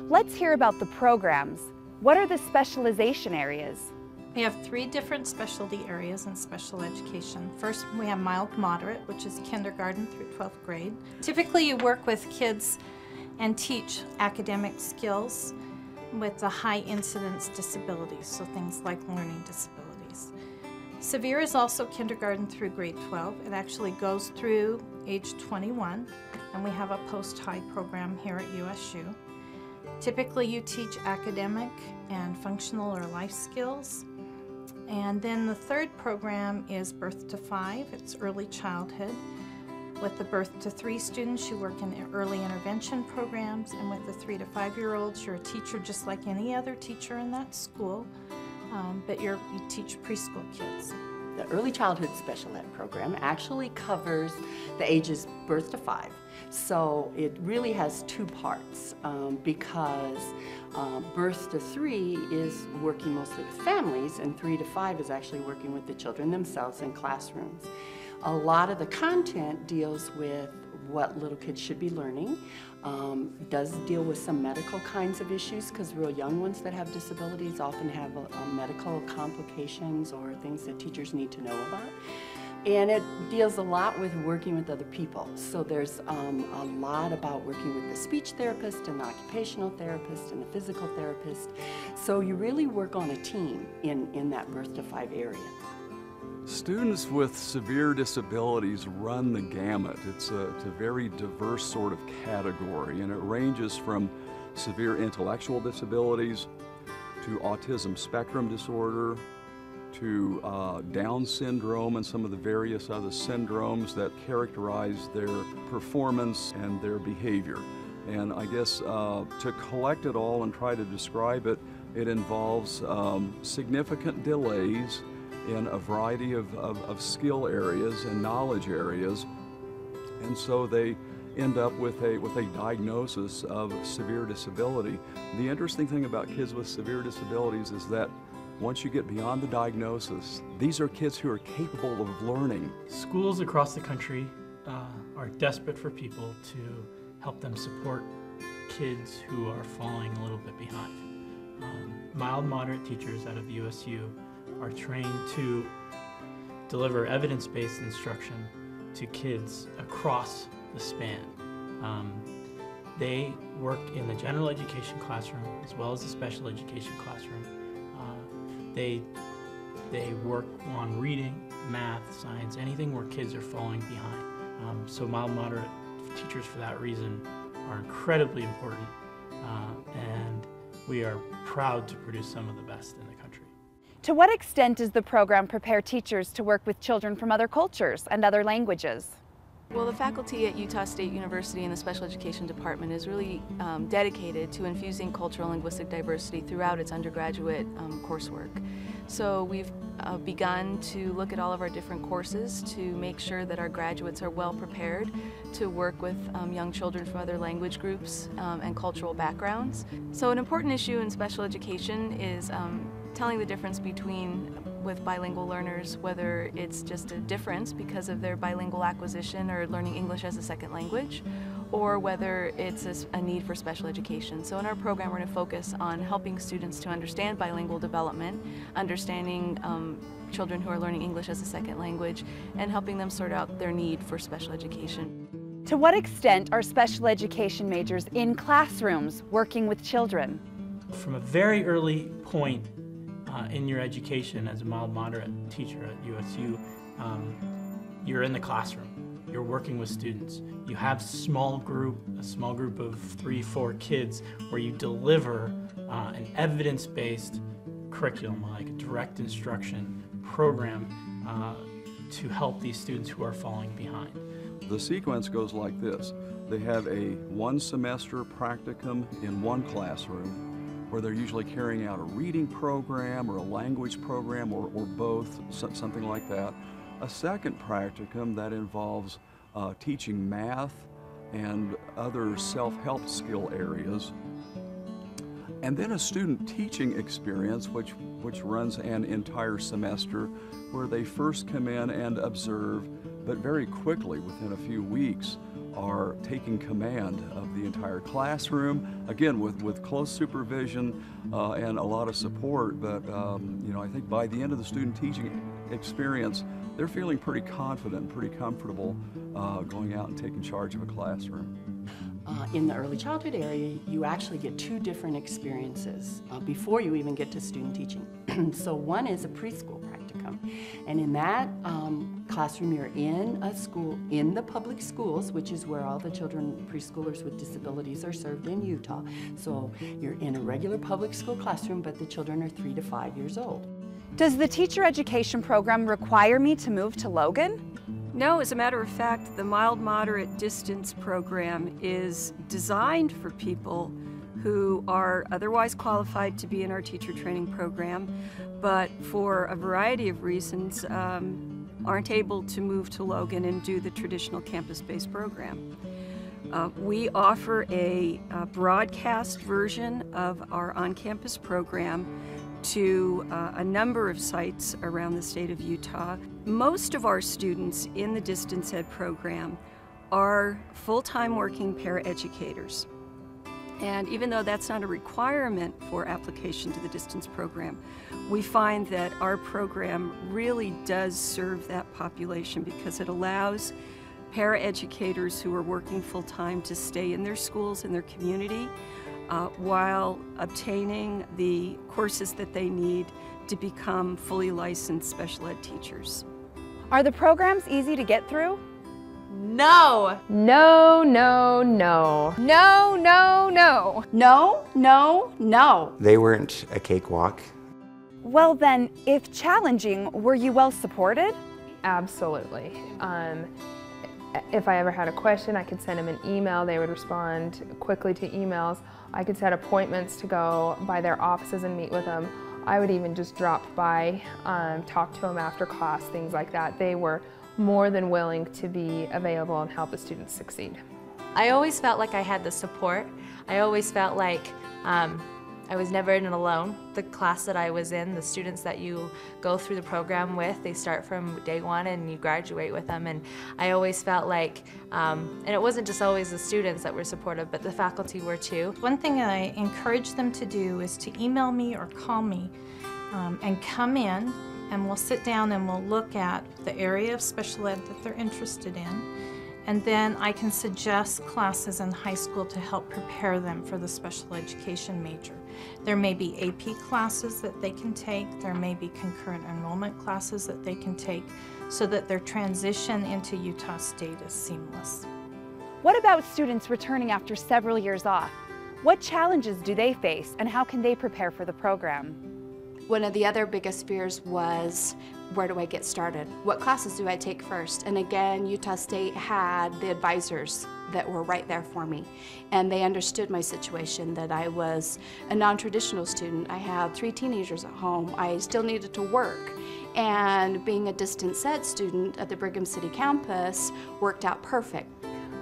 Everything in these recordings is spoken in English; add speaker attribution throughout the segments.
Speaker 1: Let's hear about the programs. What are the specialization areas?
Speaker 2: We have 3 different specialty areas in special education. First, we have mild moderate, which is kindergarten through 12th grade. Typically, you work with kids and teach academic skills with the high incidence disabilities, so things like learning disabilities. Severe is also kindergarten through grade 12. It actually goes through age 21, and we have a post-high program here at USU. Typically, you teach academic and functional or life skills. And then the 3rd program is birth to 5. It's early childhood. With the birth to 3 students, you work in early intervention programs, and with the 3 to 5-year-olds, you're a teacher just like any other teacher in that school, but you teach preschool kids.
Speaker 3: The early childhood special ed program actually covers the ages birth to 5. So it really has 2 parts because birth to 3 is working mostly with families, and 3 to 5 is actually working with the children themselves in classrooms. A lot of the content deals with what little kids should be learning, does deal with some medical kinds of issues because real young ones that have disabilities often have medical complications or things that teachers need to know about. And it deals a lot with working with other people. So there's a lot about working with the speech therapist and the occupational therapist and the physical therapist. So you really work on a team in that birth to 5 area.
Speaker 4: Students with severe disabilities run the gamut. It's a very diverse sort of category, and it ranges from severe intellectual disabilities to autism spectrum disorder to Down syndrome and some of the various other syndromes that characterize their performance and their behavior. And I guess to collect it all and try to describe it, it involves significant delays in a variety of skill areas and knowledge areas, and so they end up with a diagnosis of severe disability. The interesting thing about kids with severe disabilities is that once you get beyond the diagnosis, these are kids who are capable of learning.
Speaker 5: Schools across the country are desperate for people to help them support kids who are falling a little bit behind. Mild moderate teachers out of USU are trained to deliver evidence-based instruction to kids across the span. They work in the general education classroom as well as the special education classroom. They work on reading, math, science, anything where kids are falling behind. So mild moderate teachers for that reason are incredibly important, and we are proud to produce some of the best in the country.
Speaker 1: To what extent does the program prepare teachers to work with children from other cultures and other languages?
Speaker 6: Well, the faculty at Utah State University in the Special Education Department is really dedicated to infusing cultural and linguistic diversity throughout its undergraduate coursework. So we've begun to look at all of our different courses to make sure that our graduates are well prepared to work with young children from other language groups and cultural backgrounds. So an important issue in special education is telling the difference between with bilingual learners, whether it's just a difference because of their bilingual acquisition or learning English as a second language, or whether it's a need for special education. So in our program, we're going to focus on helping students to understand bilingual development, understanding children who are learning English as a second language, and helping them sort out their need for special education.
Speaker 1: To what extent are special education majors in classrooms working with children?
Speaker 5: From a very early point in your education as a mild moderate teacher at USU, you're in the classroom. You're working with students. You have a small group of 3-4 kids where you deliver an evidence-based curriculum, like a direct instruction program to help these students who are falling behind.
Speaker 4: The sequence goes like this. They have a 1-semester practicum in one classroom where they're usually carrying out a reading program or a language program or both, something like that. A second practicum that involves teaching math and other self-help skill areas. And then a student teaching experience which runs an entire semester where they first come in and observe, but very quickly, within a few weeks, are taking command of the entire classroom, again with close supervision and a lot of support, but you know, I think by the end of the student teaching experience, they're feeling pretty confident, pretty comfortable going out and taking charge of a classroom.
Speaker 3: In the early childhood area, you actually get two different experiences before you even get to student teaching. So one is a preschool practicum, and in that classroom you're in a school, in the public schools, which is where all the children, preschoolers with disabilities are served in Utah. So you're in a regular public school classroom, but the children are 3 to 5 years old.
Speaker 1: Does the teacher education program require me to move to Logan?
Speaker 7: No, as a matter of fact, the mild moderate distance program is designed for people who are otherwise qualified to be in our teacher training program, but for a variety of reasons aren't able to move to Logan and do the traditional campus-based program. We offer a broadcast version of our on-campus program to a number of sites around the state of Utah. Most of our students in the Distance Ed program are full-time working paraeducators. And even though that's not a requirement for application to the distance program, we find that our program really does serve that population because it allows paraeducators who are working full-time to stay in their schools and their community while obtaining the courses that they need to become fully licensed special ed teachers.
Speaker 1: Are the programs easy to get through?
Speaker 8: No.
Speaker 9: No, no, no.
Speaker 8: No, no, no.
Speaker 3: No, no, no.
Speaker 10: They weren't a cakewalk.
Speaker 1: Well then, if challenging, were you well supported?
Speaker 9: Absolutely. If I ever had a question, I could send them an email. They would respond quickly to emails. I could set appointments to go by their offices and meet with them. I would even just drop by, talk to them after class, things like that. They were more than willing to be available and help the students succeed.
Speaker 8: I always felt like I had the support. I always felt like I was never in it alone. The class that I was in, the students that you go through the program with, they start from day one and you graduate with them. And I always felt like, and it wasn't just always the students that were supportive, but the faculty were too.
Speaker 2: One thing I encourage them to do is to email me or call me and come in, and we'll sit down and we'll look at the area of special ed that they're interested in. And then I can suggest classes in high school to help prepare them for the special education major. There may be AP classes that they can take. There may be concurrent enrollment classes that they can take so that their transition into Utah State is seamless.
Speaker 1: What about students returning after several years off? What challenges do they face and how can they prepare for the program?
Speaker 11: One of the other biggest fears was, where do I get started? What classes do I take first? And again, Utah State had the advisors that were right there for me. And they understood my situation, that I was a non-traditional student. I had 3 teenagers at home. I still needed to work. And being a distance ed student at the Brigham City campus worked out perfect.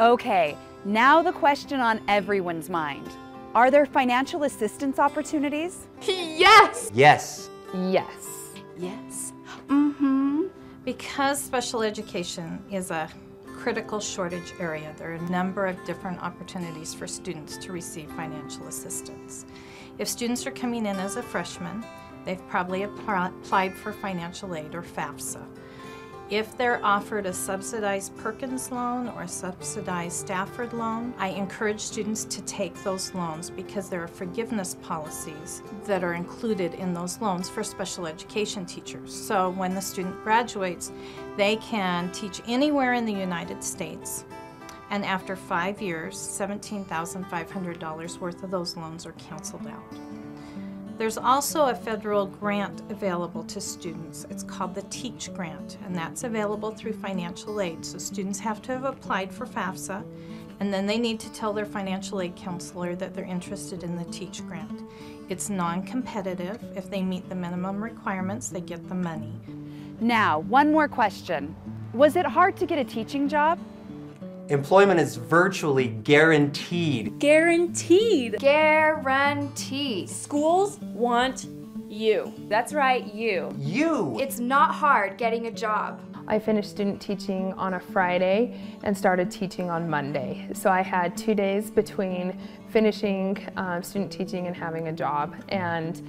Speaker 1: Okay, now the question on everyone's mind. Are there financial assistance opportunities?
Speaker 8: Yes!
Speaker 10: Yes.
Speaker 9: Yes.
Speaker 11: Yes.
Speaker 2: Because special education is a critical shortage area, there are a number of different opportunities for students to receive financial assistance. If students are coming in as a freshman, they've probably applied for financial aid or FAFSA. If they're offered a subsidized Perkins loan or a subsidized Stafford loan, I encourage students to take those loans because there are forgiveness policies that are included in those loans for special education teachers. So when the student graduates, they can teach anywhere in the United States, and after 5 years, $17,500 worth of those loans are canceled out. There's also a federal grant available to students. It's called the TEACH grant, and that's available through financial aid. So students have to have applied for FAFSA, and then they need to tell their financial aid counselor that they're interested in the TEACH grant. It's non-competitive. If they meet the minimum requirements, they get the money.
Speaker 1: Now, one more question. Was it hard to get a teaching job?
Speaker 10: Employment is virtually guaranteed.
Speaker 12: Guaranteed.
Speaker 11: Guaranteed.
Speaker 12: Schools want you. That's right, you.
Speaker 10: You!
Speaker 11: It's not hard getting a job.
Speaker 9: I finished student teaching on a Friday and started teaching on Monday. So I had 2 days between finishing student teaching and having a job. And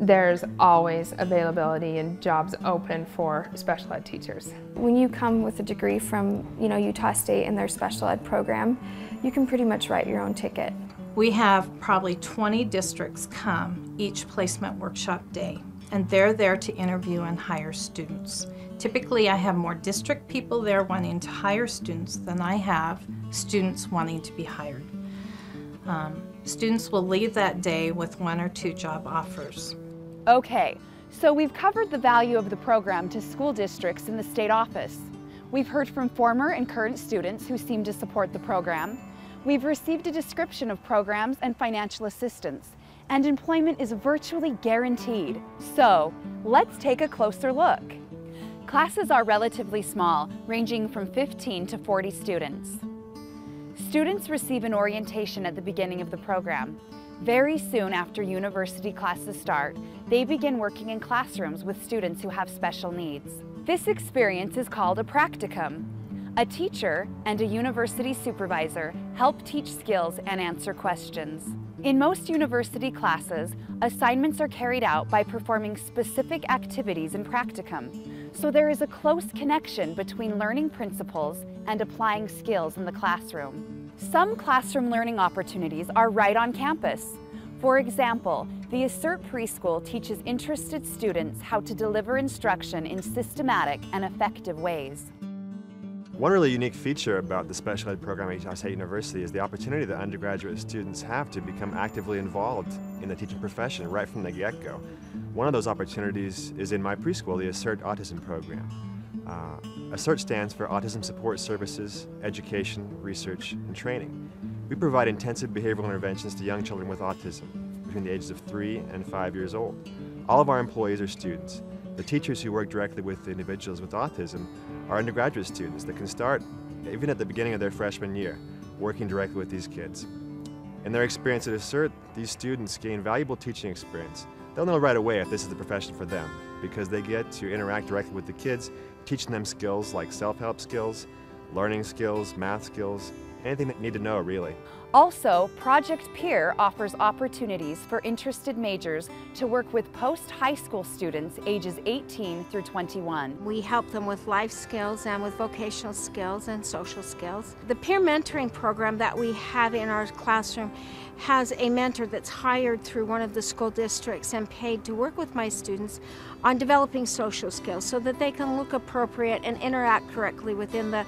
Speaker 9: there's always availability and jobs open for special ed teachers.
Speaker 12: When you come with a degree from Utah State and their special ed program, you can pretty much write your own ticket.
Speaker 2: We have probably 20 districts come each placement workshop day, and they're there to interview and hire students. Typically, I have more district people there wanting to hire students than I have students wanting to be hired. Students will leave that day with 1 or 2 job offers.
Speaker 1: Okay, so we've covered the value of the program to school districts in the state office. We've heard from former and current students who seem to support the program. We've received a description of programs and financial assistance, and employment is virtually guaranteed. So, let's take a closer look. Classes are relatively small, ranging from 15 to 40 students. Students receive an orientation at the beginning of the program. Very soon after university classes start, they begin working in classrooms with students who have special needs. This experience is called a practicum. A teacher and a university supervisor help teach skills and answer questions. In most university classes, assignments are carried out by performing specific activities in practicum, so there is a close connection between learning principles and applying skills in the classroom. Some classroom learning opportunities are right on campus. For example, the Assert Preschool teaches interested students how to deliver instruction in systematic and effective ways.
Speaker 13: One really unique feature about the special ed program at Utah State University is the opportunity that undergraduate students have to become actively involved in the teaching profession right from the get-go. One of those opportunities is in my preschool, the Assert Autism program. Assert stands for Autism Support Services, Education, Research, and Training. We provide intensive behavioral interventions to young children with autism between the ages of 3 and 5 years old. All of our employees are students. The teachers who work directly with individuals with autism are undergraduate students that can start, even at the beginning of their freshman year, working directly with these kids. In their experience at Assert, these students gain valuable teaching experience. They'll know right away if this is the profession for them, because they get to interact directly with the kids, teaching them skills like self-help skills, learning skills, math skills, anything they need to know, really.
Speaker 1: Also, Project Peer offers opportunities for interested majors to work with post-high school students ages 18 through 21.
Speaker 14: We help them with life skills and with vocational skills and social skills. The peer mentoring program that we have in our classroom has a mentor that's hired through one of the school districts and paid to work with my students on developing social skills so that they can look appropriate and interact correctly within the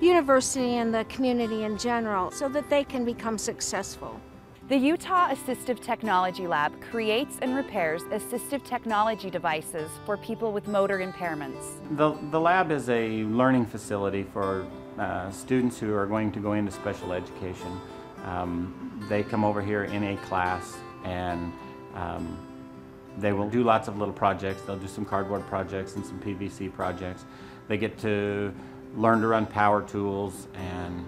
Speaker 14: university and the community in general so that they can become successful.
Speaker 1: The Utah Assistive Technology Lab creates and repairs assistive technology devices for people with motor impairments.
Speaker 15: The lab is a learning facility for students who are going to go into special education. They come over here in a class and they will do lots of little projects. They'll do some cardboard projects and some PVC projects. They get to learn to run power tools, and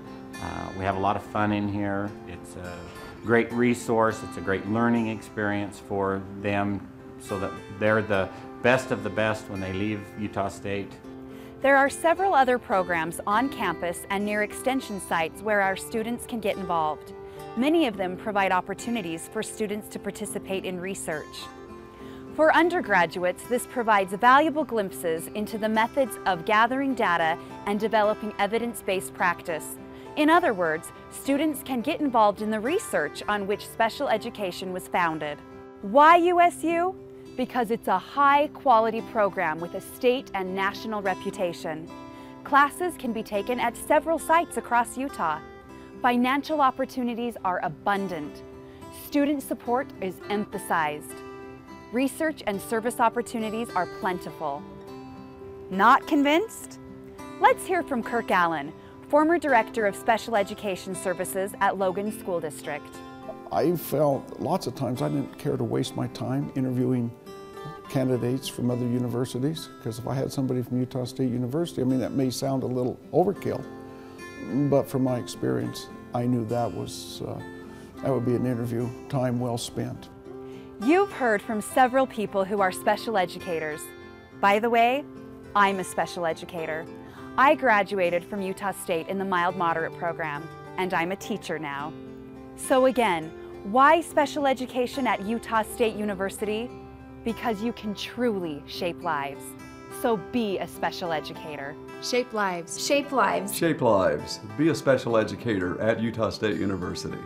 Speaker 15: we have a lot of fun in here. It's a great resource. It's a great learning experience for them so that they're the best of the best when they leave Utah State.
Speaker 1: There are several other programs on campus and near extension sites where our students can get involved. Many of them provide opportunities for students to participate in research. For undergraduates, this provides valuable glimpses into the methods of gathering data and developing evidence-based practice. In other words, students can get involved in the research on which special education was founded. Why USU? Because it's a high-quality program with a state and national reputation. Classes can be taken at several sites across Utah. Financial opportunities are abundant. Student support is emphasized. Research and service opportunities are plentiful. Not convinced? Let's hear from Kirk Allen, former Director of Special Education Services at Logan School District.
Speaker 16: I felt lots of times I didn't care to waste my time interviewing candidates from other universities, because if I had somebody from Utah State University, I mean, that may sound a little overkill, but from my experience, I knew that would be an interview time well spent.
Speaker 1: You've heard from several people who are special educators. By the way, I'm a special educator. I graduated from Utah State in the mild-moderate program, and I'm a teacher now. So again, why special education at Utah State University? Because you can truly shape lives. So be a special educator.
Speaker 11: Shape lives.
Speaker 12: Shape lives.
Speaker 4: Shape lives. Be a special educator at Utah State University.